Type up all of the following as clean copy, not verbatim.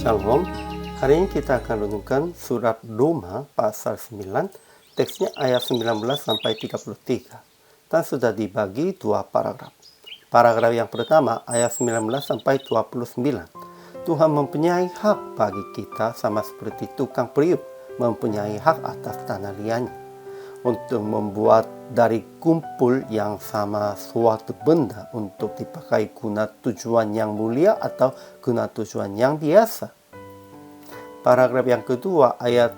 Shalom. Hari ini kita akan renungkan surat Roma pasal 9, teksnya ayat 19 sampai 33. Dan sudah dibagi dua paragraf. Paragraf yang pertama ayat 19 sampai 29. Tuhan mempunyai hak bagi kita sama seperti tukang periuk mempunyai hak atas tanah liannya untuk membuat dari kumpul yang sama suatu benda untuk dipakai guna tujuan yang mulia atau guna tujuan yang biasa. Paragraf yang kedua ayat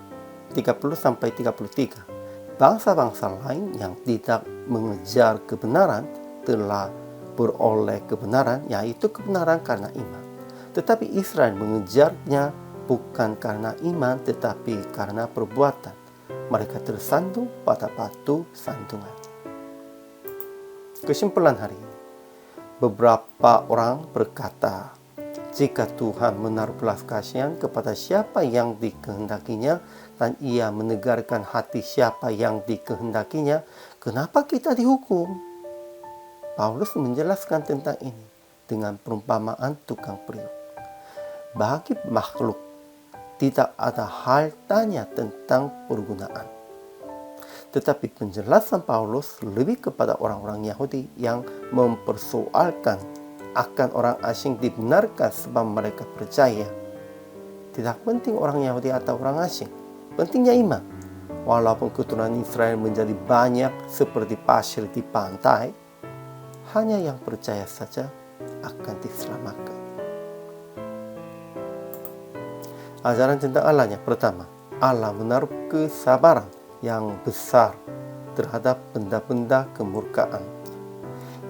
30-33. Bangsa-bangsa lain yang tidak mengejar kebenaran telah beroleh kebenaran, yaitu kebenaran karena iman. Tetapi Israel mengejarnya bukan karena iman tetapi karena perbuatan. Mereka tersandung pada batu sandungan. Kesimpulan hari ini, beberapa orang berkata, jika Tuhan menaruh belas kasihan kepada siapa yang dikehendakinya dan ia menegarkan hati siapa yang dikehendakinya, kenapa kita dihukum? Paulus menjelaskan tentang ini dengan perumpamaan tukang periuk. Bagi makhluk tidak ada hal tanya tentang pergunaan. Tetapi penjelasan Paulus lebih kepada orang-orang Yahudi yang mempersoalkan akan orang asing dibenarkan sebab mereka percaya. Tidak penting orang Yahudi atau orang asing, pentingnya iman. Walaupun keturunan Israel menjadi banyak seperti pasir di pantai, hanya yang percaya saja akan diselamatkan. Ajaran tentang Allahnya. Pertama, Allah menaruh kesabaran yang besar terhadap benda-benda kemurkaan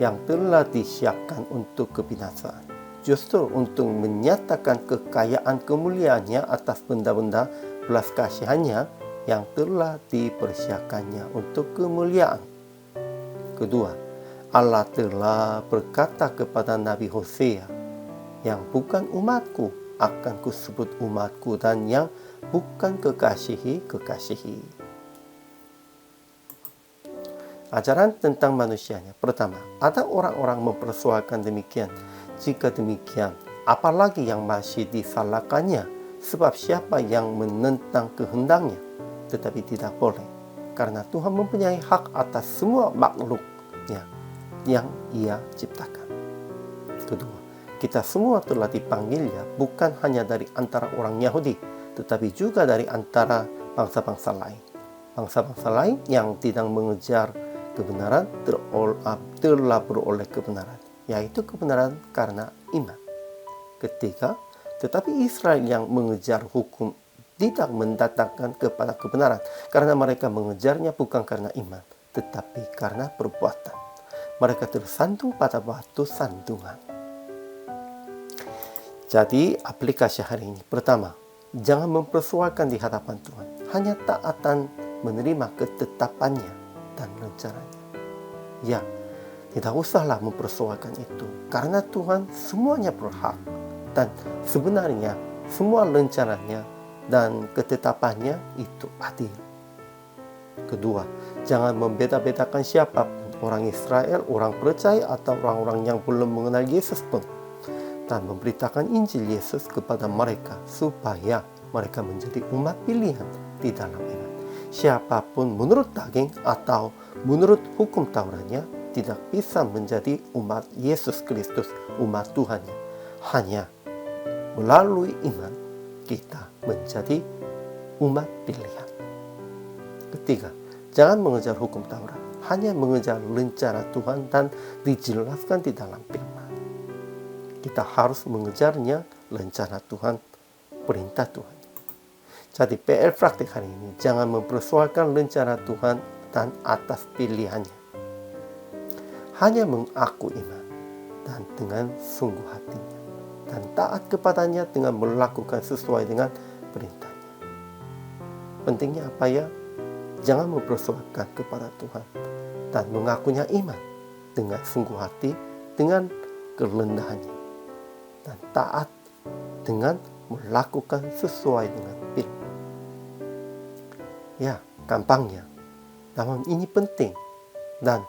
yang telah disiapkan untuk kebinasaan. Justru untuk menyatakan kekayaan kemuliaannya atas benda-benda belas kasihannya yang telah dipersiapkannya untuk kemuliaan. Kedua, Allah telah berkata kepada Nabi Hosea, yang bukan umatku akan kusebut umatku dan yang bukan kekasihi. Ajaran tentang manusianya. Pertama, ada orang-orang mempersoalkan demikian. Jika demikian, apalagi yang masih disalahkannya, sebab siapa yang menentang kehendaknya? Tetapi tidak boleh, karena Tuhan mempunyai hak atas semua makhluknya yang ia ciptakan. Kedua, kita semua telah dipanggilnya bukan hanya dari antara orang Yahudi, tetapi juga dari antara bangsa-bangsa lain. Bangsa-bangsa lain yang tidak mengejar kebenaran telah beroleh kebenaran, yaitu kebenaran karena iman. Ketiga, tetapi Israel yang mengejar hukum tidak mendatangkan kepada kebenaran, karena mereka mengejarnya bukan karena iman, tetapi karena perbuatan. Mereka tersandung pada batu sandungan. Jadi, aplikasi hari ini. Pertama, jangan mempersoalkan di hadapan Tuhan. Hanya taat dan menerima ketetapannya dan rencananya. Ya, tidak usahlah mempersoalkan itu. Karena Tuhan semuanya berhak. Dan sebenarnya semua rencananya dan ketetapannya itu adil. Kedua, jangan membeda-bedakan siapapun. Orang Israel, orang percaya, atau orang-orang yang belum mengenal Yesus pun. Dan memberitakan Injil Yesus kepada mereka supaya mereka menjadi umat pilihan di dalam iman. Siapapun menurut daging atau menurut hukum Tauratnya tidak bisa menjadi umat Yesus Kristus, umat Tuhannya. Hanya melalui iman kita menjadi umat pilihan. Ketiga, jangan mengejar hukum Taurat, hanya mengejar rencana Tuhan dan dijelaskan di dalam firman. Kita harus mengejarnya, rencana Tuhan, perintah Tuhan. Jadi PR praktik hari ini, jangan mempersoalkan rencana Tuhan dan atas pilihannya. Hanya mengaku iman dan dengan sungguh hatinya. Dan taat kepadanya dengan melakukan sesuai dengan perintahnya. Pentingnya apa ya? Jangan mempersoalkan kepada Tuhan dan mengakunya iman dengan sungguh hati, dengan kerendahannya. Dan taat dengan melakukan sesuai dengan firman. Ya, gampangnya. Namun ini penting. Dan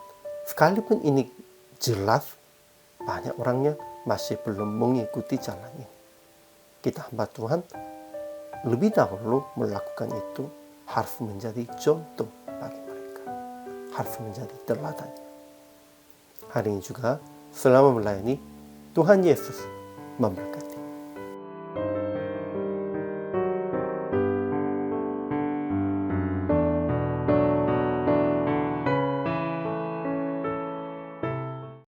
sekalipun ini jelas, banyak orangnya masih belum mengikuti jalan ini. kita hamba Tuhan lebih dahulu melakukan itu harus menjadi contoh bagi mereka, harus menjadi teladannya. Hari ini juga selama melayani, Tuhan Yesus memberkati.